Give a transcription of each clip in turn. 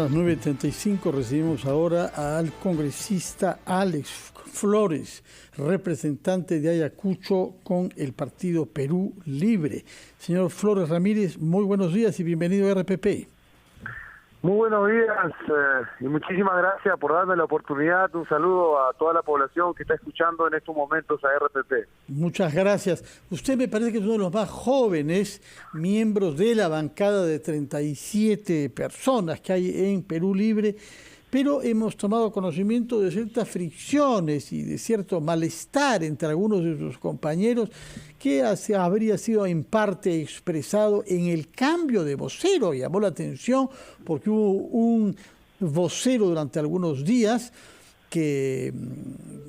las 9:35 recibimos ahora al congresista Alex Flores, representante de Ayacucho con el partido Perú Libre. Señor Flores Ramírez, muy buenos días y bienvenido a RPP. Muy buenos días y muchísimas gracias por darme la oportunidad. Un saludo a toda la población que está escuchando en estos momentos a RPP. Muchas gracias. Usted me parece que es uno de los más jóvenes miembros de la bancada de 37 personas que hay en Perú Libre, pero hemos tomado conocimiento de ciertas fricciones y de cierto malestar entre algunos de sus compañeros que habría sido en parte expresado en el cambio de vocero. Llamó la atención porque hubo un vocero durante algunos días que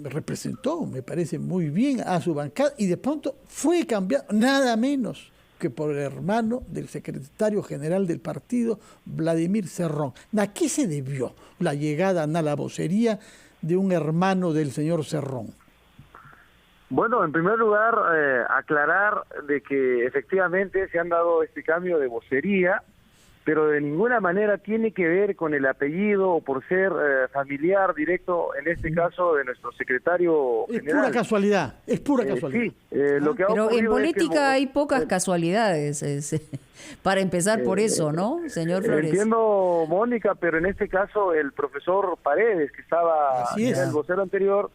representó, me parece muy bien, a su bancada y de pronto fue cambiado, nada menos que por el hermano del secretario general del partido, Vladimir Cerrón. ¿A qué se debió la llegada a la vocería de un hermano del señor Cerrón? Bueno, en primer lugar, aclarar de que efectivamente se han dado este cambio de vocería, pero de ninguna manera tiene que ver con el apellido o por ser familiar directo, en este caso, de nuestro secretario general. Es pura casualidad, es pura casualidad. Sí, lo que ha pero en política es que hay pocas casualidades, para empezar por eso, ¿no, señor Flores? Entiendo, Mónica, pero en este caso el profesor Paredes, que estaba en el vocero anterior,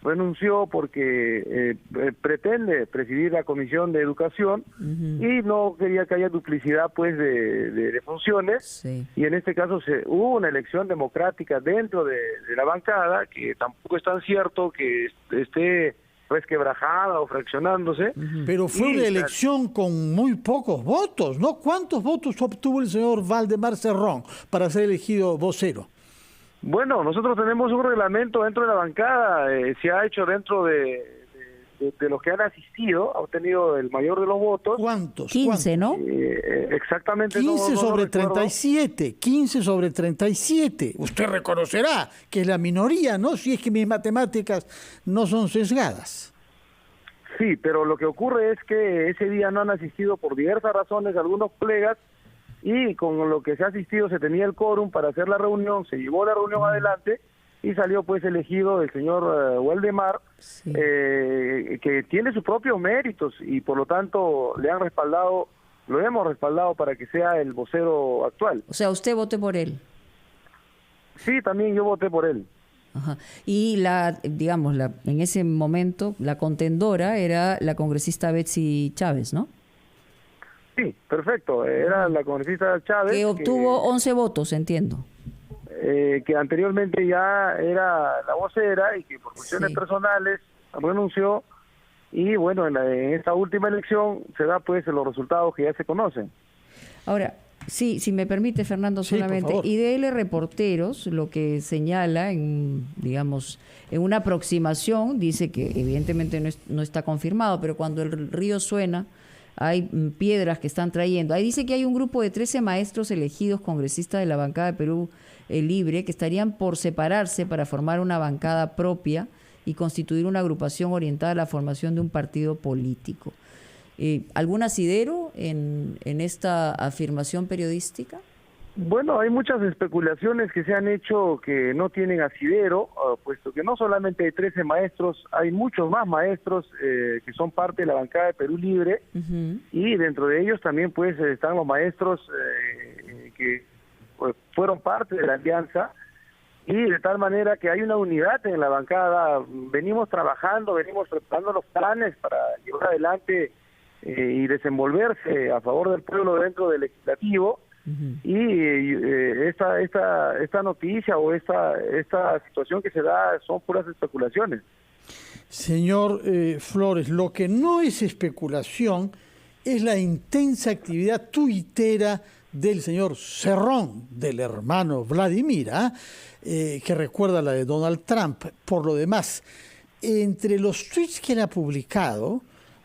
renunció porque pretende presidir la Comisión de Educación y no quería que haya duplicidad pues de funciones. Sí. Y en este caso hubo una elección democrática dentro de la bancada, que tampoco es tan cierto que esté resquebrajada o fraccionándose. Pero fue una elección con muy pocos votos, ¿no? ¿Cuántos votos obtuvo el señor Valdemar Cerrón para ser elegido vocero? Bueno, nosotros tenemos un reglamento dentro de la bancada, se ha hecho dentro de los que han asistido, ha obtenido el mayor de los votos. ¿Cuántos? 15, ¿no? Exactamente. 15 sobre no 37, 15 sobre 37. Usted reconocerá que es la minoría, ¿no? Si es que mis matemáticas no son sesgadas. Sí, pero lo que ocurre es que ese día no han asistido por diversas razones algunos colegas, y con lo que se ha asistido se tenía el quórum para hacer la reunión, se llevó la reunión adelante y salió pues elegido el señor Waldemar, sí, que tiene sus propios méritos y por lo tanto lo hemos respaldado para que sea el vocero actual. O sea, ¿usted vote por él? Sí, también yo voté por él. Ajá. Y en ese momento la contendora era la congresista Betsy Chávez, ¿no? Sí, perfecto. Era la congresista Chávez. Que obtuvo 11 votos, entiendo. Que anteriormente ya era la vocera y que por cuestiones personales renunció. Y bueno, en esta última elección se da pues los resultados que ya se conocen. Ahora, sí, si me permite, Fernando, solamente. IDL Reporteros lo que señala en una aproximación, dice que evidentemente no está confirmado, pero cuando el río suena, hay piedras que están trayendo. Ahí dice que hay un grupo de 13 maestros elegidos congresistas de la bancada de Perú Libre que estarían por separarse para formar una bancada propia y constituir una agrupación orientada a la formación de un partido político. ¿Algún asidero en esta afirmación periodística? Bueno, hay muchas especulaciones que se han hecho que no tienen asidero, puesto que no solamente hay 13 maestros, hay muchos más maestros que son parte de la bancada de Perú Libre, y dentro de ellos también pues están los maestros que pues, fueron parte de la alianza, y de tal manera que hay una unidad en la bancada. Venimos trabajando, venimos preparando los planes para llevar adelante y desenvolverse a favor del pueblo dentro del legislativo. Y esta noticia o esta situación que se da son puras especulaciones. Señor Flores, lo que no es especulación es la intensa actividad tuitera del señor Cerrón, del hermano Vladimir, que recuerda la de Donald Trump. Por lo demás, entre los tweets que él ha publicado,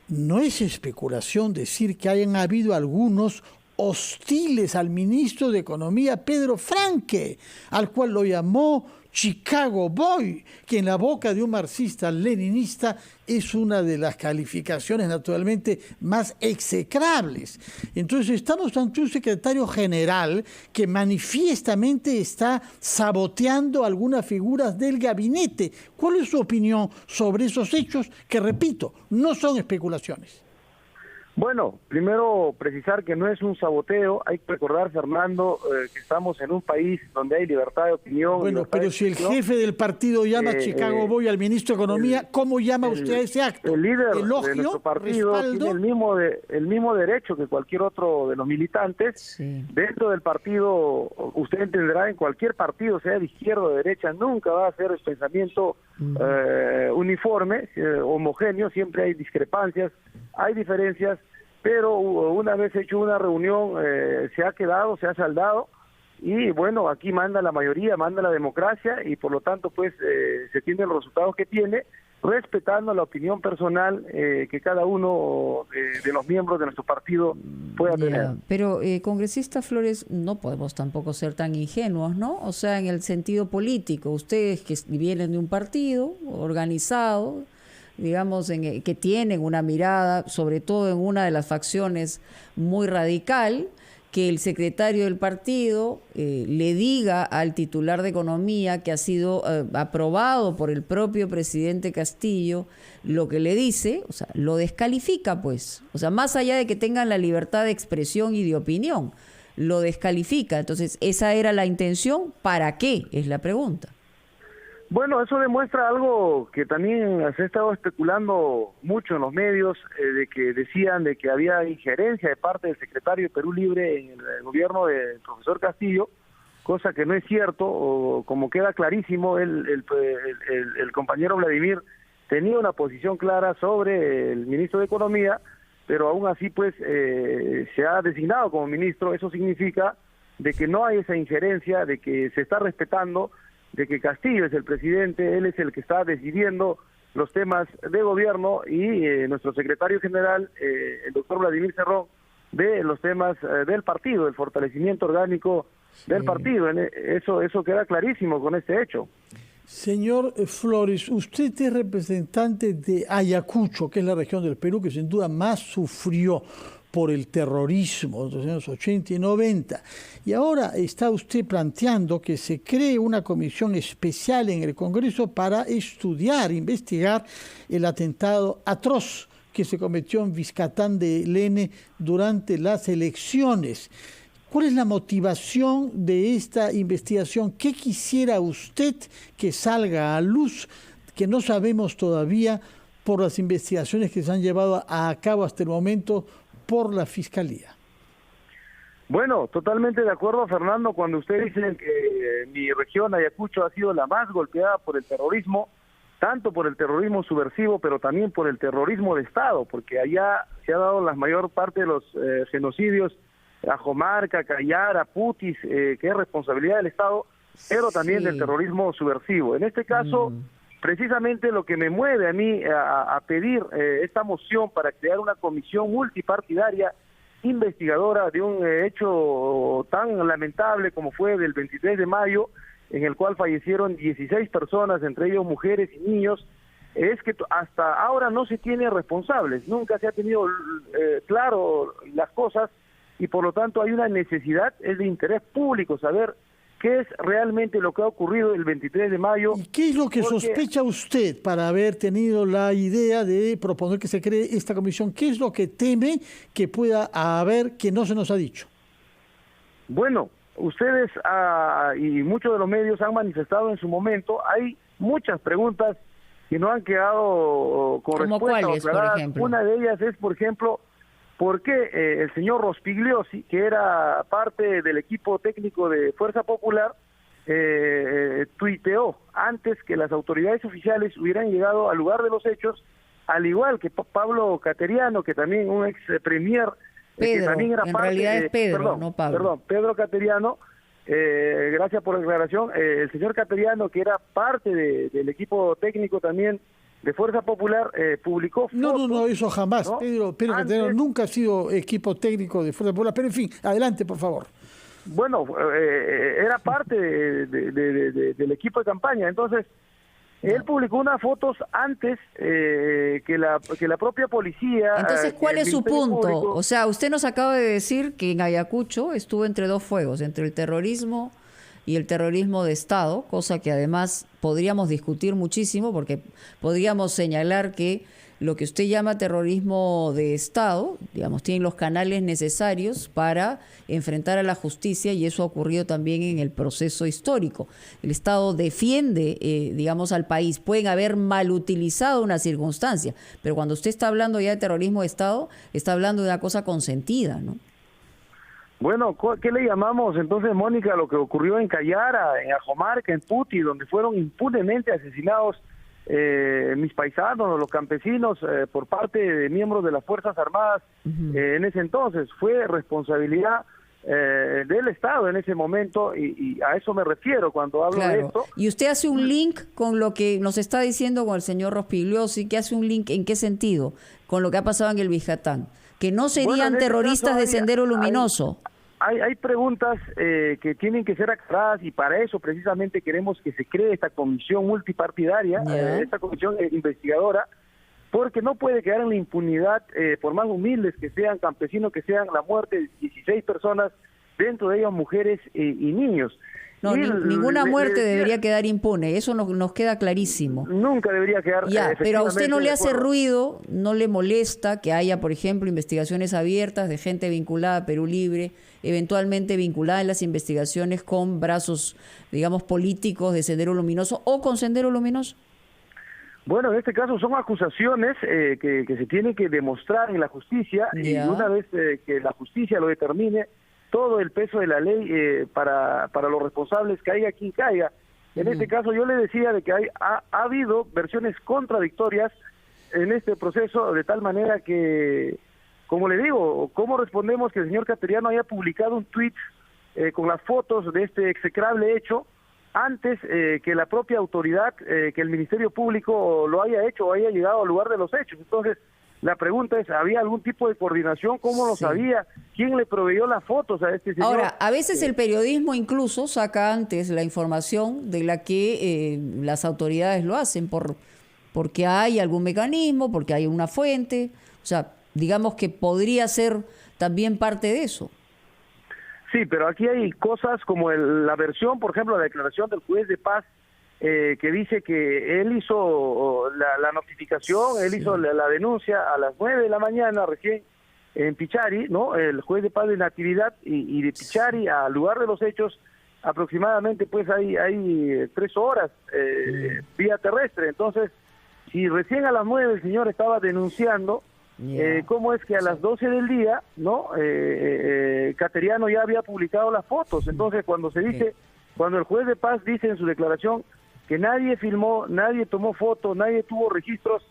no es especulación decir que hayan habido algunos hostiles al ministro de Economía, Pedro Franque, al cual lo llamó Chicago Boy, que en la boca de un marxista-leninista es una de las calificaciones naturalmente más execrables. Entonces estamos ante un secretario general que manifiestamente está saboteando algunas figuras del gabinete. ¿Cuál es su opinión sobre esos hechos que, repito, no son especulaciones? Bueno, primero precisar que no es un saboteo. Hay que recordar, Fernando, que estamos en un país donde hay libertad de opinión. Bueno, pero si el jefe del partido llama Chicago Boy al ministro de Economía, ¿cómo llama usted a ese acto? El líder ¿Elogio, de nuestro partido respaldo? tiene el mismo derecho que cualquier otro de los militantes. Sí. Dentro del partido, usted entenderá, en cualquier partido, sea de izquierda o de derecha, nunca va a ser el pensamiento uniforme, homogéneo. Siempre hay discrepancias, hay diferencias, pero una vez hecho una reunión se ha saldado, y bueno, aquí manda la mayoría, manda la democracia, y por lo tanto pues se tiene los resultados que tiene, respetando la opinión personal que cada uno de los miembros de nuestro partido pueda tener. Pero, congresista Flores, no podemos tampoco ser tan ingenuos, ¿no? O sea, en el sentido político, ustedes que vienen de un partido organizado, digamos, que tienen una mirada, sobre todo en una de las facciones muy radical, que el secretario del partido le diga al titular de Economía, que ha sido aprobado por el propio presidente Castillo, lo que le dice, o sea, lo descalifica, pues. O sea, más allá de que tengan la libertad de expresión y de opinión, lo descalifica. Entonces, ¿esa era la intención? ¿Para qué? Es la pregunta. Bueno, eso demuestra algo que también se ha estado especulando mucho en los medios, de que decían de que había injerencia de parte del secretario de Perú Libre en el gobierno del profesor Castillo, cosa que no es cierto. O como queda clarísimo, el compañero Vladimir tenía una posición clara sobre el ministro de Economía, pero aún así pues se ha designado como ministro. Eso significa de que no hay esa injerencia, de que se está respetando, de que Castillo es el presidente, él es el que está decidiendo los temas de gobierno, y nuestro secretario general, el doctor Vladimir Cerrón, de los temas del partido, del fortalecimiento orgánico del partido. Eso queda clarísimo con este hecho. Señor Flores, usted es representante de Ayacucho, que es la región del Perú que sin duda más sufrió por el terrorismo de los años 80 y 90. Y ahora está usted planteando que se cree una comisión especial en el Congreso para estudiar, investigar el atentado atroz que se cometió en Vizcatán de Lene durante las elecciones. ¿Cuál es la motivación de esta investigación? ¿Qué quisiera usted que salga a luz, que no sabemos todavía por las investigaciones que se han llevado a cabo hasta el momento por la Fiscalía? Bueno, totalmente de acuerdo, Fernando, cuando usted dice que mi región, Ayacucho, ha sido la más golpeada por el terrorismo, tanto por el terrorismo subversivo, pero también por el terrorismo de Estado, porque allá se ha dado la mayor parte de los genocidios, Ajomarca, Cayara, Putis, que es responsabilidad del Estado, pero también del terrorismo subversivo. En este caso, precisamente lo que me mueve a mí a pedir esta moción para crear una comisión multipartidaria investigadora de un hecho tan lamentable como fue del 23 de mayo, en el cual fallecieron 16 personas, entre ellos mujeres y niños, es que hasta ahora no se tiene responsables, nunca se ha tenido claro las cosas, y por lo tanto hay una necesidad, es de interés público saber qué es realmente lo que ha ocurrido el 23 de mayo. ¿Y qué es lo que sospecha usted para haber tenido la idea de proponer que se cree esta comisión? ¿Qué es lo que teme que pueda haber que no se nos ha dicho? Bueno, ustedes y muchos de los medios han manifestado en su momento, hay muchas preguntas que no han quedado con respuesta. ¿Cuáles, por ejemplo? Una de ellas es, por ejemplo, ¿por qué el señor Rospigliosi, que era parte del equipo técnico de Fuerza Popular, tuiteó antes que las autoridades oficiales hubieran llegado al lugar de los hechos, al igual que Pablo Cateriano, que también un ex premier, Pedro, que también era en parte realidad es Pedro, no Pablo. Perdón, Pedro Cateriano, gracias por la aclaración. El señor Cateriano, que era parte del equipo técnico también de Fuerza Popular publicó fotos. No, eso jamás. ¿No? Pedro Cateriano nunca ha sido equipo técnico de Fuerza Popular, pero en fin, adelante, por favor. Bueno, era parte del equipo de campaña, entonces él publicó unas fotos antes que la propia policía. Entonces, ¿cuál es su punto? Público. O sea, usted nos acaba de decir que en Ayacucho estuvo entre dos fuegos, entre el terrorismo y el terrorismo de Estado, cosa que además podríamos discutir muchísimo, porque podríamos señalar que lo que usted llama terrorismo de Estado, digamos, tiene los canales necesarios para enfrentar a la justicia, y eso ha ocurrido también en el proceso histórico. El Estado defiende, digamos, al país. Pueden haber mal utilizado una circunstancia, pero cuando usted está hablando ya de terrorismo de Estado, está hablando de una cosa consentida, ¿no? Bueno, ¿qué le llamamos entonces, Mónica, lo que ocurrió en Cayara, en Ajomarca, en Puti, donde fueron impunemente asesinados mis paisanos, los campesinos, por parte de miembros de las Fuerzas Armadas? En ese entonces fue responsabilidad del Estado en ese momento, y a eso me refiero cuando hablo de esto. Y usted hace un link con lo que nos está diciendo con el señor Rospigliosi, que hace un link ¿en qué sentido? Con lo que ha pasado en el Bijatán, que no serían terroristas de Sendero Luminoso. Hay preguntas que tienen que ser aclaradas, y para eso precisamente queremos que se cree esta comisión multipartidaria, esta comisión investigadora, porque no puede quedar en la impunidad, por más humildes que sean, campesinos que sean, la muerte de 16 personas, dentro de ellas mujeres y niños. No, ninguna muerte debería quedar impune, eso nos queda clarísimo. Nunca debería quedar. Pero a usted no le hace ruido, no le molesta que haya, por ejemplo, investigaciones abiertas de gente vinculada a Perú Libre, eventualmente vinculada en las investigaciones con brazos, digamos, políticos de Sendero Luminoso o con Sendero Luminoso. Bueno, en este caso son acusaciones que se tienen que demostrar en la justicia, y una vez que la justicia lo determine, todo el peso de la ley para los responsables, caiga quien caiga. En este caso yo le decía de que ha habido versiones contradictorias en este proceso, de tal manera que, como le digo, ¿cómo respondemos que el señor Cateriano haya publicado un tuit con las fotos de este execrable hecho antes que la propia autoridad, que el Ministerio Público lo haya hecho o haya llegado al lugar de los hechos? Entonces, la pregunta es, ¿había algún tipo de coordinación? ¿Cómo lo sabía? ¿Quién le proveyó las fotos a este señor? Ahora, a veces el periodismo incluso saca antes la información de la que las autoridades lo hacen, porque hay algún mecanismo, porque hay una fuente. O sea, digamos que podría ser también parte de eso. Sí, pero aquí hay cosas como la versión, por ejemplo, la declaración del juez de paz, que dice que él hizo la notificación, él hizo la denuncia a las 9 de la mañana recién en Pichari, ¿no? El juez de paz de Natividad, y de Pichari al lugar de los hechos aproximadamente pues hay 3 horas vía terrestre. Entonces, si recién a las 9 el señor estaba denunciando, ¿cómo es que a las 12 del día, no, Cateriano ya había publicado las fotos? Entonces, cuando se dice, cuando el juez de paz dice en su declaración que nadie filmó, nadie tomó fotos, nadie tuvo registros,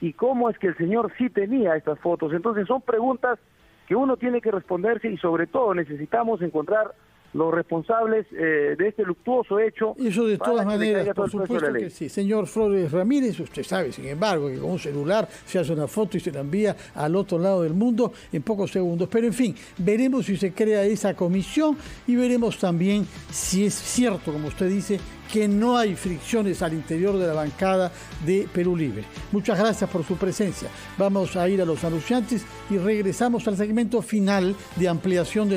¿y cómo es que el señor sí tenía estas fotos? Entonces son preguntas que uno tiene que responderse, y sobre todo necesitamos encontrar los responsables de este luctuoso hecho. Eso de todas maneras, por supuesto que sí. Señor Flores Ramírez, usted sabe, sin embargo, que con un celular se hace una foto y se la envía al otro lado del mundo en pocos segundos. Pero en fin, veremos si se crea esa comisión, y veremos también si es cierto, como usted dice, que no hay fricciones al interior de la bancada de Perú Libre. Muchas gracias por su presencia. Vamos a ir a los anunciantes y regresamos al segmento final de ampliación de